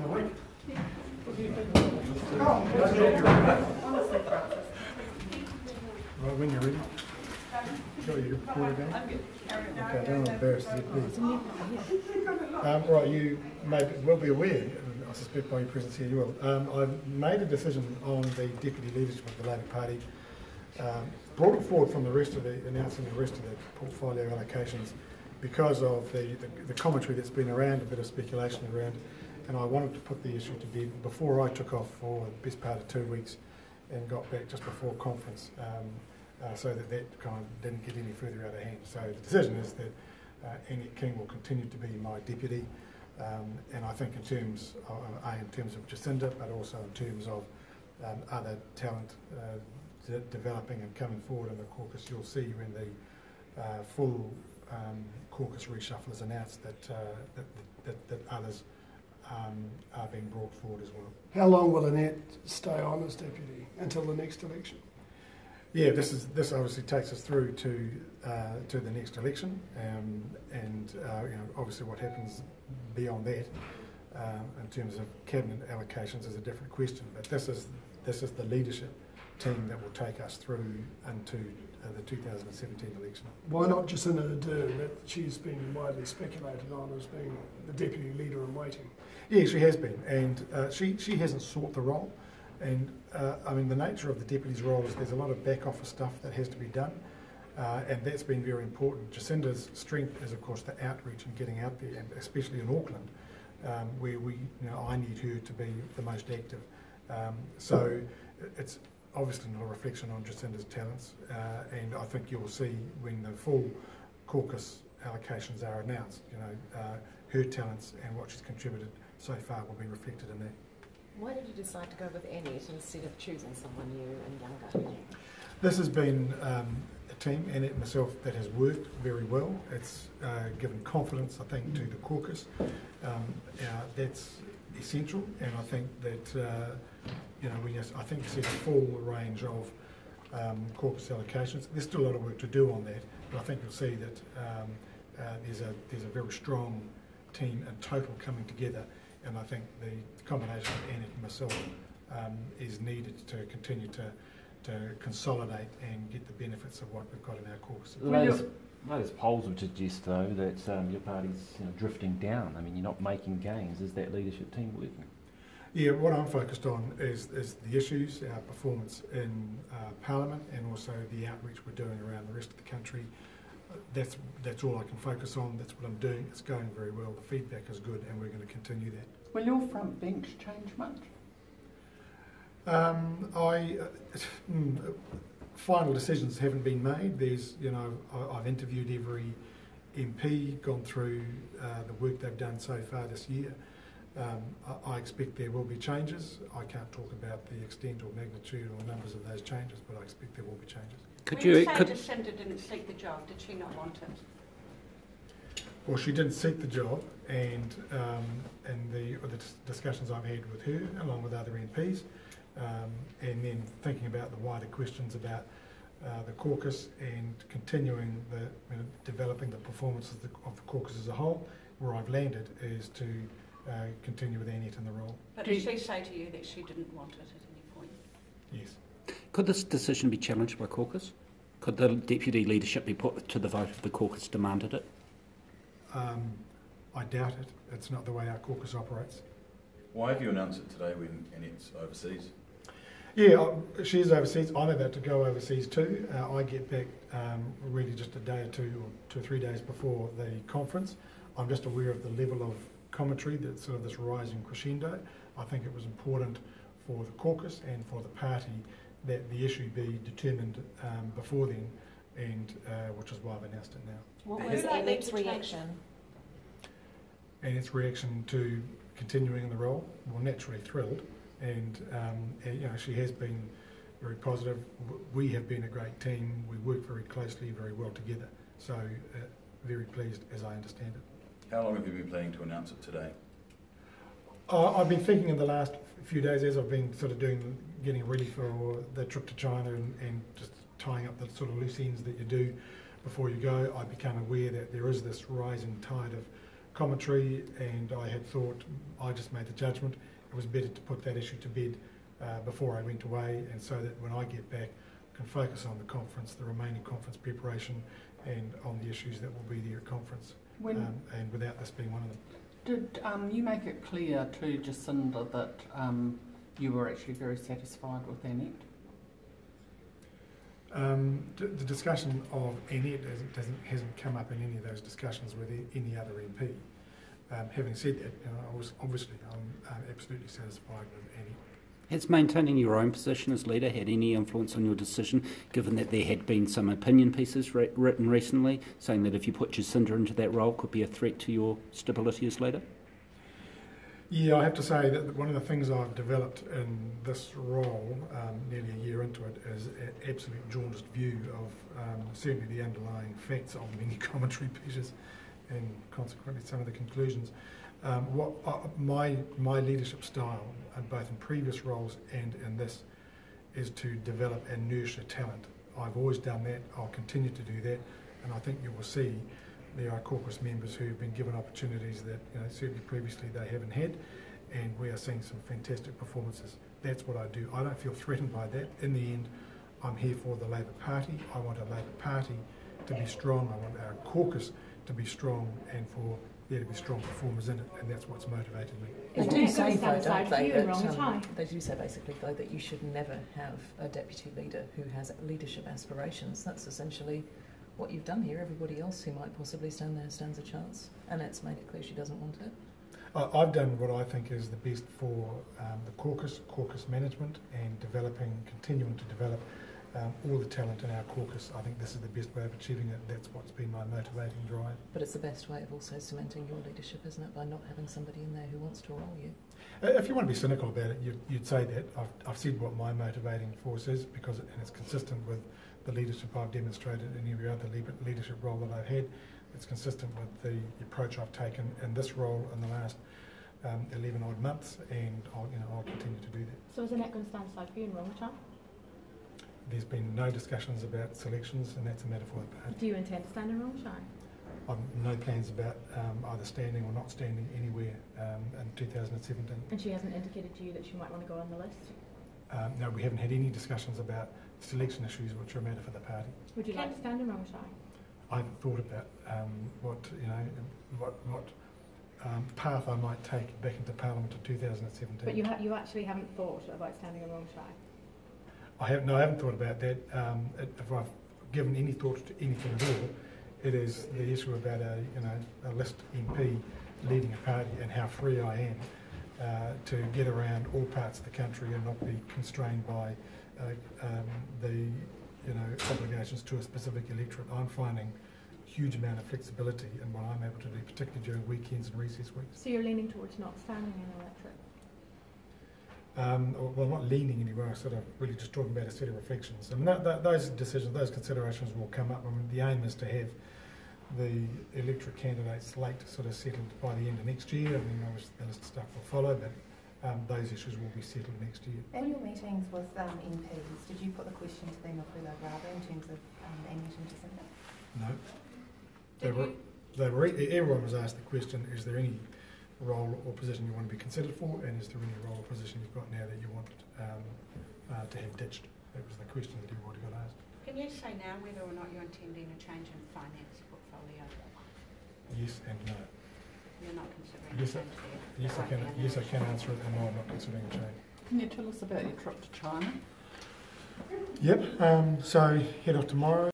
in a week. Right, when you're ready. Sure, you recorded down? I'm good. Okay, I don't want to embarrass you. Right, you will be aware, I suspect by your presence here you will. I've made a decision on the deputy leadership of the Labour Party, brought it forward from the rest of announcing the rest of the portfolio allocations because of the commentary that's been around, a bit of speculation around, and I wanted to put the issue to bed before I took off for the best part of 2 weeks and got back just before conference, so that kind of didn't get any further out of hand. So the decision is that Annette King will continue to be my deputy, and I think in terms of Jacinda, but also in terms of other talent developing and coming forward in the caucus, you'll see when the full caucus reshuffle is announced that others are being brought forward as well. How long will Annette stay on as deputy until the next election? Yeah, this obviously takes us through to the next election, and obviously what happens beyond that in terms of cabinet allocations is a different question. But this is the leadership team that will take us through into the 2017 election. Why not Jacinda Ardern, that she's been widely speculated on as being the deputy leader in waiting? Yeah, she has been, and she hasn't sought the role. And I mean, the nature of the deputy's role is there's a lot of back office stuff that has to be done, and that's been very important. Jacinda's strength is, of course, the outreach and getting out there, and especially in Auckland, where I need her to be the most active. So it's obviously not a reflection on Jacinda's talents, and I think you'll see when the full caucus allocations are announced, her talents and what she's contributed so far will be reflected in that. Why did you decide to go with Annette instead of choosing someone new and younger? This has been a team, Annette and myself, that has worked very well. It's given confidence, I think, to the caucus. That's essential, and I think that I think we see a full range of caucus allocations. There's still a lot of work to do on that, but I think you'll see that there's a very strong team in total coming together. And I think the combination of Annette and myself is needed to continue to consolidate and get the benefits of what we've got in our caucus. The latest polls would suggest, though, that your party's drifting down. I mean, you're not making gains. Is that leadership team working? Yeah, what I'm focused on is the issues, our performance in Parliament, and also the outreach we're doing around the rest of the country. That's all I can focus on. That's what I'm doing. It's going very well. The feedback is good, and we're going to continue that. Will your front bench change much? Final decisions haven't been made. There's, I've interviewed every MP, gone through the work they've done so far this year. I expect there will be changes. I can't talk about the extent or magnitude or numbers of those changes, but I expect there will be changes. Jacinda didn't seek the job, did she not want it? Well, she didn't seek the job, and the discussions I've had with her, along with other MPs, and then thinking about the wider questions about the caucus and continuing developing the performance of the caucus as a whole, where I've landed is to continue with Annette in the role. But did she say to you that she didn't want it at any point? Yes. Could this decision be challenged by caucus? Could the deputy leadership be put to the vote if the caucus demanded it? I doubt it. It's not the way our caucus operates. Why have you announced it today when Annette's overseas? Yeah, she's overseas. I'm about to go overseas too. I get back really just a day or 2 or 3 days before the conference. I'm just aware of the level of commentary, that sort of this rising crescendo. I think it was important for the caucus and for the party that the issue be determined before then, and which is why I've announced it now. What was Annette's reaction? Annette's reaction to continuing in the role? Well, naturally thrilled, and she has been very positive. We have been a great team. We work very closely, very well together. So very pleased, as I understand it. How long have you been planning to announce it today? I've been thinking in the last few days, as I've been sort of getting ready for the trip to China and just tying up the sort of loose ends that you do before you go, I became aware that there is this rising tide of commentary, and I had thought, I just made the judgment, it was better to put that issue to bed before I went away, and so that when I get back, I can focus on the conference, the remaining conference preparation, and on the issues that will be there at conference, and without this being one of them. Did you make it clear to Jacinda that you were actually very satisfied with Annette? The discussion of Annette hasn't come up in any of those discussions with any other MP. Having said that, I was obviously I'm absolutely satisfied with Annette. Has maintaining your own position as leader had any influence on your decision, given that there had been some opinion pieces written recently saying that if you put Jacinda into that role could be a threat to your stability as leader? Yeah, I have to say that one of the things I've developed in this role, nearly a year into it, is an absolute jaundiced view of certainly the underlying facts of many commentary pieces and consequently some of the conclusions. My leadership style, both in previous roles and in this, is to develop and nurture talent. I've always done that, I'll continue to do that, and I think you will see there are caucus members who have been given opportunities that certainly previously they haven't had, and we are seeing some fantastic performances. That's what I do. I don't feel threatened by that. In the end, I'm here for the Labour Party. I want a Labour Party to be strong. I want our caucus to be strong and for there to be strong performers in it, and that's what's motivated me. They do say, though, don't they, that, they do say basically, though, that you should never have a deputy leader who has leadership aspirations. That's essentially what you've done here. Everybody else who might possibly stand there stands a chance. Annette's made it clear she doesn't want it. I've done what I think is the best for the caucus management, and continuing to develop all the talent in our caucus. I think this is the best way of achieving it. That's what's been my motivating drive. But it's the best way of also cementing your leadership, isn't it, by not having somebody in there who wants to roll you? If you want to be cynical about it, you'd say that. I've said what my motivating force is, because it's consistent with the leadership I've demonstrated in every other leadership role that I've had. It's consistent with the approach I've taken in this role in the last 11 odd months, and I'll continue to do that. So is Annette going to stand aside for you in Rongotai? There's been no discussions about selections, and that's a matter for the party. Do you intend to stand in Rongotai? I've no plans about either standing or not standing anywhere in 2017. And she hasn't indicated to you that she might want to go on the list? No, we haven't had any discussions about selection issues, which are a matter for the party. Would you like to stand in Rongotai? I haven't thought about what path I might take back into Parliament in 2017. But you actually haven't thought about standing in Rongotai? I haven't thought about that. If I've given any thought to anything at all, it is the issue about a list MP leading a party, and how free I am to get around all parts of the country and not be constrained by the obligations to a specific electorate. I'm finding a huge amount of flexibility in what I'm able to do, particularly during weekends and recess weeks. So you're leaning towards not standing in an electorate? Well, not leaning anywhere. I'm sort of really just talking about a set of reflections. I mean, those decisions, those considerations will come up. I mean, the aim is to have the electorate candidates slate sort of settled by the end of next year. I mean, obviously the list of stuff will follow, but those issues will be settled next year. In your meetings with MPs, did you put the question to them of who they'd rather in terms of Annette and Jacinda? No. Everyone was asked the question, is there any role or position you want to be considered for, and is there any role or position you've got now that you want to have ditched? That was the question that everybody got asked. Can you say now whether or not you're intending a change in finance portfolio? Yes and no. You're not considering a change there? Yes, I can answer it, and no, I'm not considering a change. Can you tell us about your trip to China? Yep, so head off tomorrow.